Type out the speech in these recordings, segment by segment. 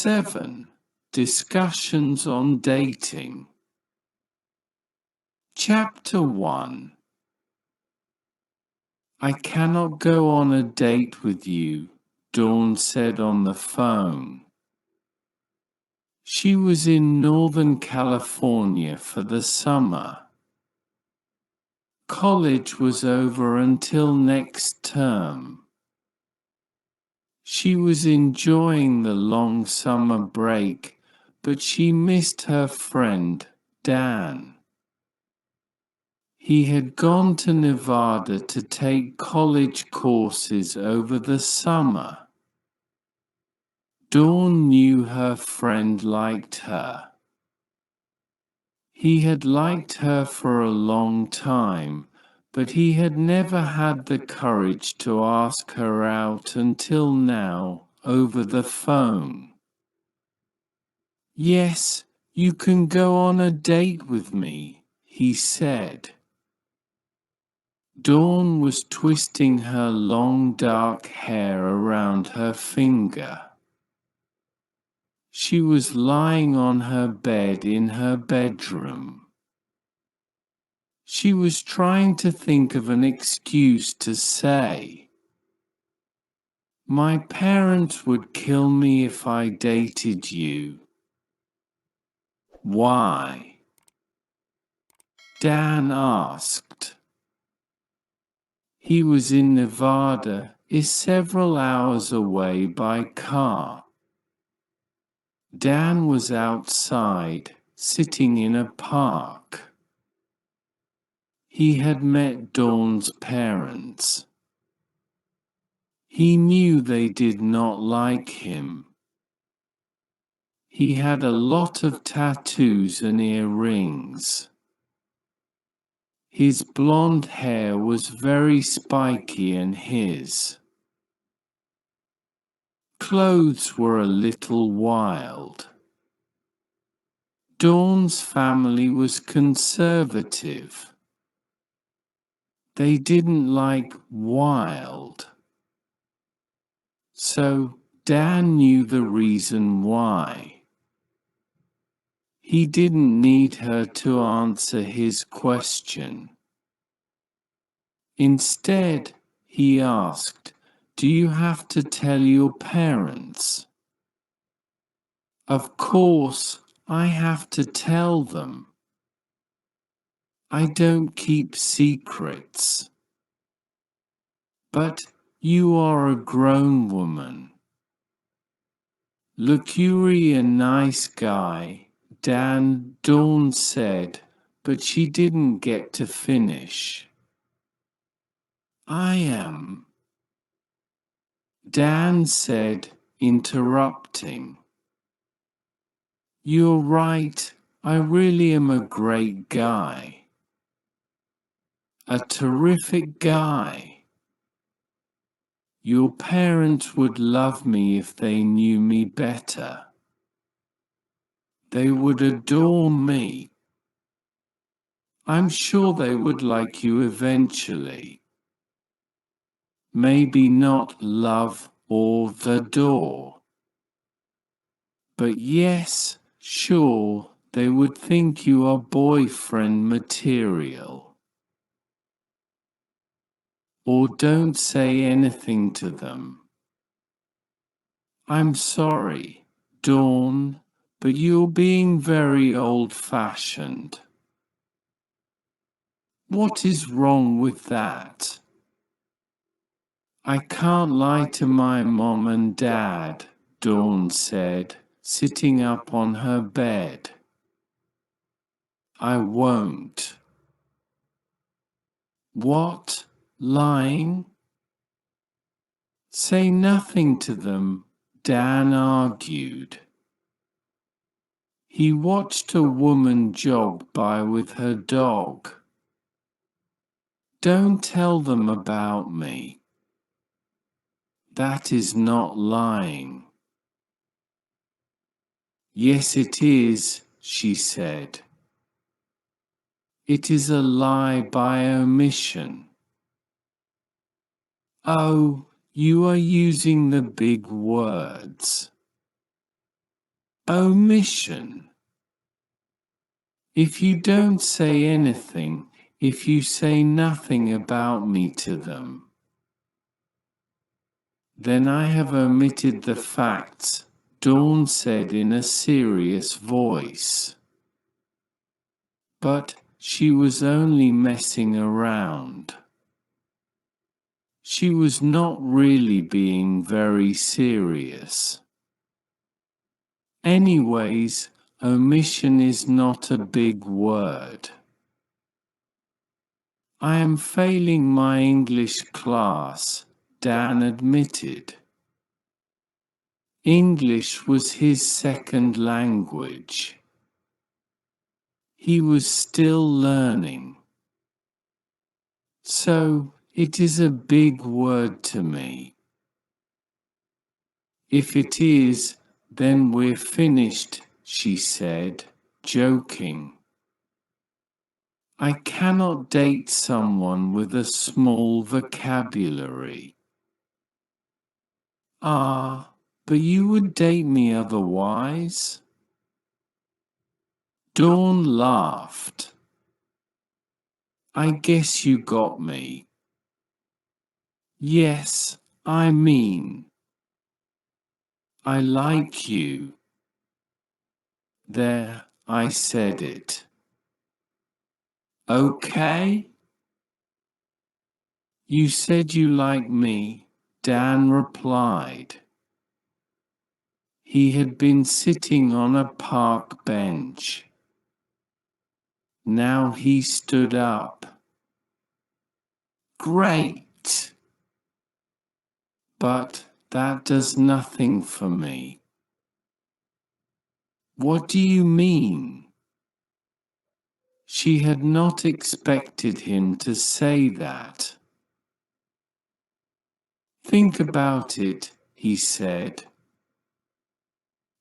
7. Discussions on dating. Chapter 1. I cannot go on a date with you, Dawn said on the phone. She was in Northern California for the summer. College was over until next term. She was enjoying the long summer break, but she missed her friend, Dan. He had gone to Nevada to take college courses over the summer. Dawn knew her friend liked her. He had liked her for a long time, but he had never had the courage to ask her out until now, over the phone. Yes, you can go on a date with me, he said. Dawn was twisting her long dark hair around her finger. She was lying on her bed in her bedroom. She was trying to think of an excuse to say. My parents would kill me if I dated you. Why? Dan asked. He was in Nevada, is several hours away by car. Dan was outside, sitting in a park. He had met Dawn's parents. He knew they did not like him. He had a lot of tattoos and earrings. His blonde hair was very spiky and his clothes were a little wild. Dawn's family was conservative. They didn't like wild. So Dan knew the reason why. He didn't need her to answer his question. Instead, he asked, do you have to tell your parents? Of course, I have to tell them. I don't keep secrets. But you are a grown woman. Look, you're a nice guy, Dawn said, but she didn't get to finish. I am, Dan said, interrupting. You're right, I really am a great guy. A terrific guy. Your parents would love me if they knew me better. They would adore me. I'm sure they would like you eventually. Maybe not love or adore. But yes, sure, they would think you are boyfriend material. Or don't say anything to them. I'm sorry, Dawn, but you're being very old-fashioned. What is wrong with that? I can't lie to my mom and dad, Dawn said, sitting up on her bed. I won't. What? Lying? Say nothing to them, Dan argued. He watched a woman jog by with her dog. Don't tell them about me. That is not lying. Yes, it is, she said. It is a lie by omission. Oh, you are using the big words. Omission. If you don't say anything, if you say nothing about me to them, then I have omitted the facts, Dawn said in a serious voice. But she was only messing around. She was not really being very serious. Anyways, omission is not a big word. I am failing my English class, Dan admitted. English was his second language. He was still learning. So, it is a big word to me. If it is, then we're finished, she said, joking. I cannot date someone with a small vocabulary. Ah, but you would date me otherwise? Dawn laughed. I guess you got me. Yes, I mean, I like you. There, I said it. Okay? You said you like me, Dan replied. He had been sitting on a park bench. Now he stood up. Great! But that does nothing for me. What do you mean? She had not expected him to say that. Think about it, he said.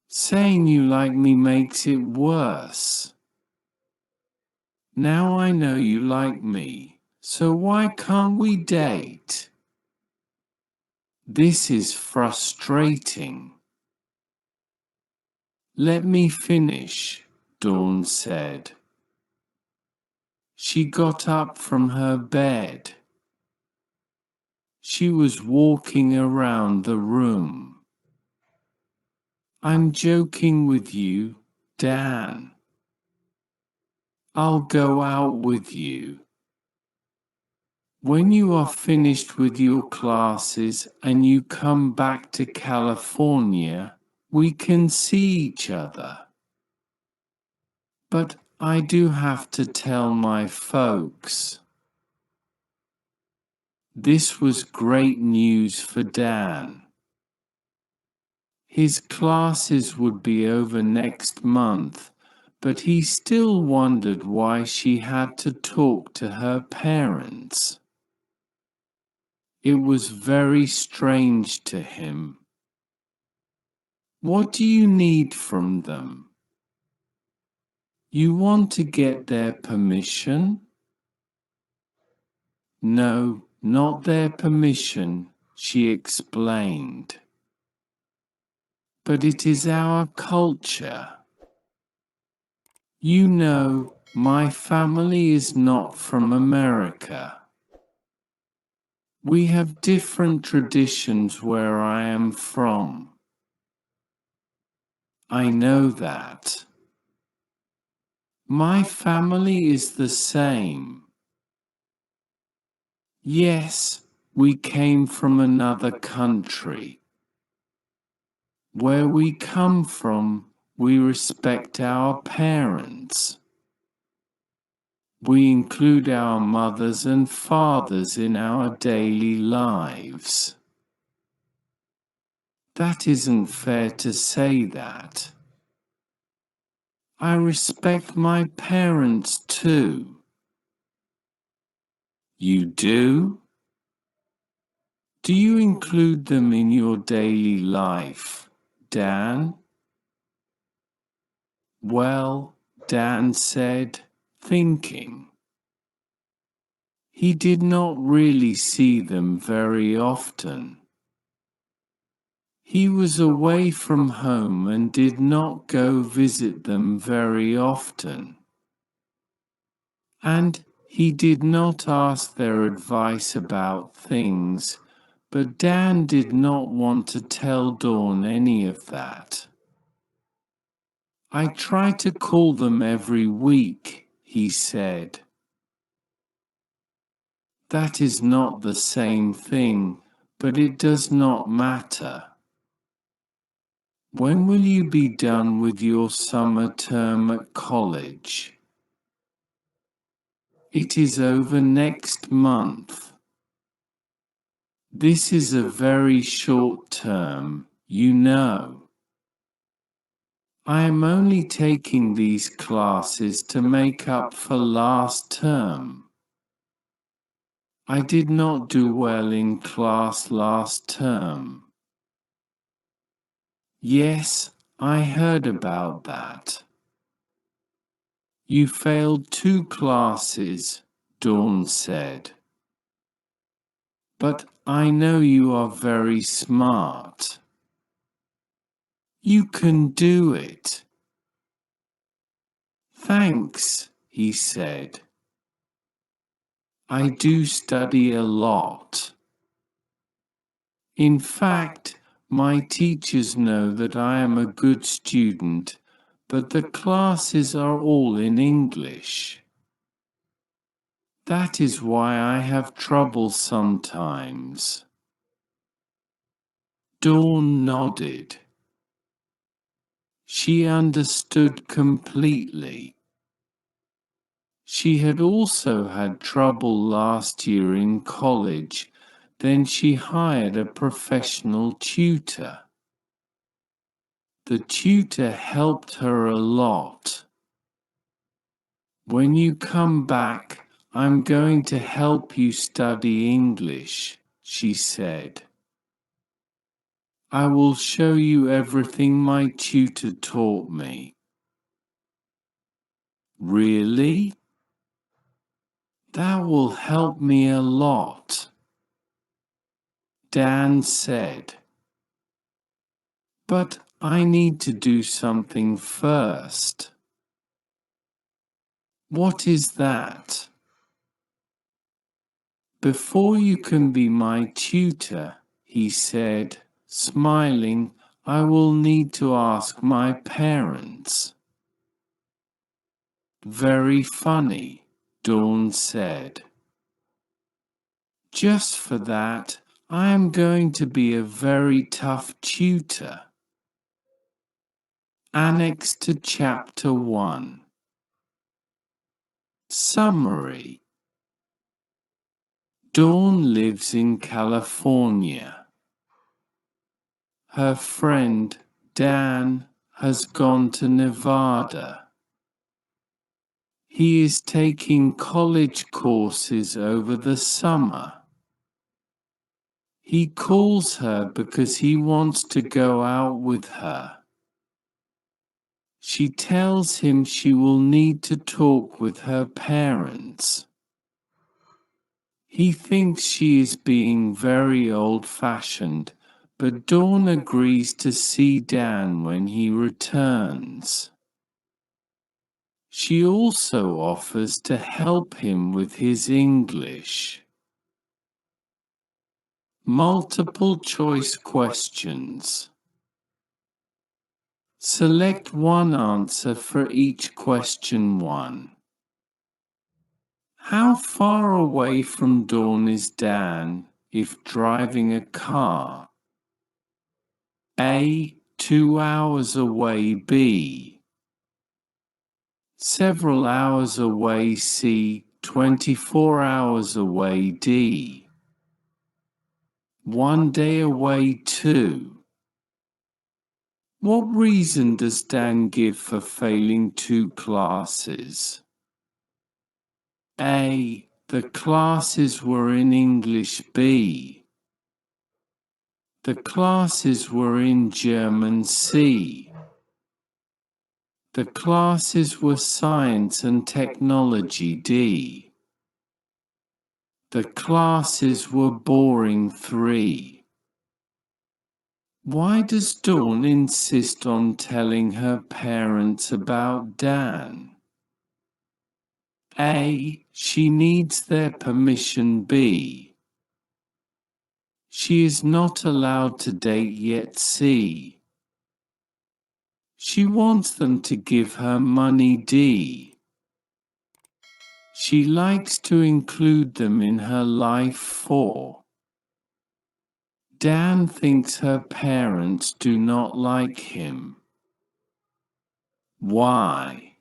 Saying you like me makes it worse. Now I know you like me, so why can't we date? This is frustrating. Let me finish, Dawn said. She got up from her bed. She was walking around the room. I'm joking with you, Dan. I'll go out with you. When you are finished with your classes and you come back to California, we can see each other. But I do have to tell my folks. This was great news for Dan. His classes would be over next month, but he still wondered why she had to talk to her parents. It was very strange to him. What do you need from them? You want to get their permission? No, not their permission, she explained. But it is our culture. You know, my family is not from America. We have different traditions where I am from. I know that. My family is the same. Yes, we came from another country. Where we come from, we respect our parents. We include our mothers and fathers in our daily lives. That isn't fair to say that. I respect my parents too. You do? Do you include them in your daily life, Dan? Well, Dan said, thinking. He did not really see them very often. He was away from home and did not go visit them very often. And he did not ask their advice about things, but Dan did not want to tell Dawn any of that. I try to call them every week, he said. That is not the same thing, but it does not matter. When will you be done with your summer term at college? It is over next month. This is a very short term, you know. I am only taking these classes to make up for last term. I did not do well in class last term. Yes, I heard about that. You failed 2 classes, Dawn said. But I know you are very smart. You can do it. Thanks, he said. I do study a lot. In fact, my teachers know that I am a good student, but the classes are all in English. That is why I have trouble sometimes. Dawn nodded. She understood completely. She had also had trouble last year in college, then she hired a professional tutor. The tutor helped her a lot. When you come back, I'm going to help you study English, she said. I will show you everything my tutor taught me. Really? That will help me a lot, Dan said. But I need to do something first. What is that? Before you can be my tutor, he said, smiling, I will need to ask my parents. Very funny, Dawn said. Just for that, I am going to be a very tough tutor. Annex to Chapter 1. Summary. Dawn lives in California. Her friend, Dan, has gone to Nevada. He is taking college courses over the summer. He calls her because he wants to go out with her. She tells him she will need to talk with her parents. He thinks she is being very old-fashioned, but Dawn agrees to see Dan when he returns. She also offers to help him with his English. Multiple choice questions. Select one answer for each question 1. How far away from Dawn is Dan if driving a car? A. 2 hours away. B. Several hours away. C. 24 hours away. D. 1 day away. 2. What reason does Dan give for failing 2 classes? A. The classes were in English. B. The classes were in German C. The classes were science and technology D. The classes were boring 3. Why does Dawn insist on telling her parents about Dan? A. She needs their permission. B. She is not allowed to date yet. C. She wants them to give her money. D. She likes to include them in her life. 4. Dan thinks her parents do not like him. Why?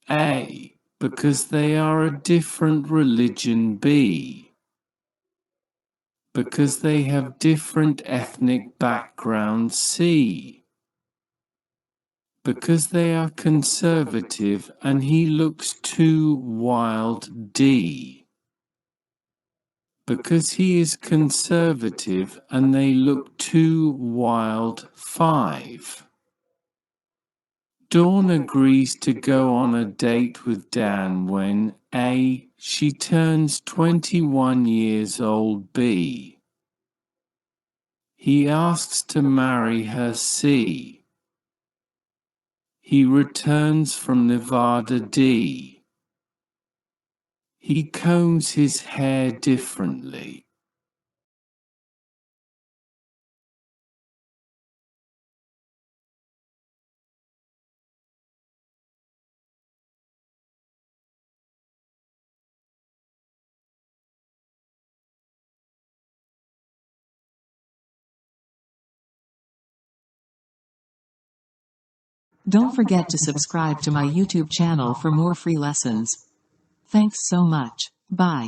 A. Because they are a different religion. B. Because they have different ethnic backgrounds. C. Because they are conservative and he looks too wild. D. Because he is conservative and they look too wild. 5. Dawn agrees to go on a date with Dan when A. She turns 21 years old. B. He asks to marry her. C. He returns from Nevada. D. He combs his hair differently. Don't forget to subscribe to my YouTube channel for more free lessons. Thanks so much. Bye.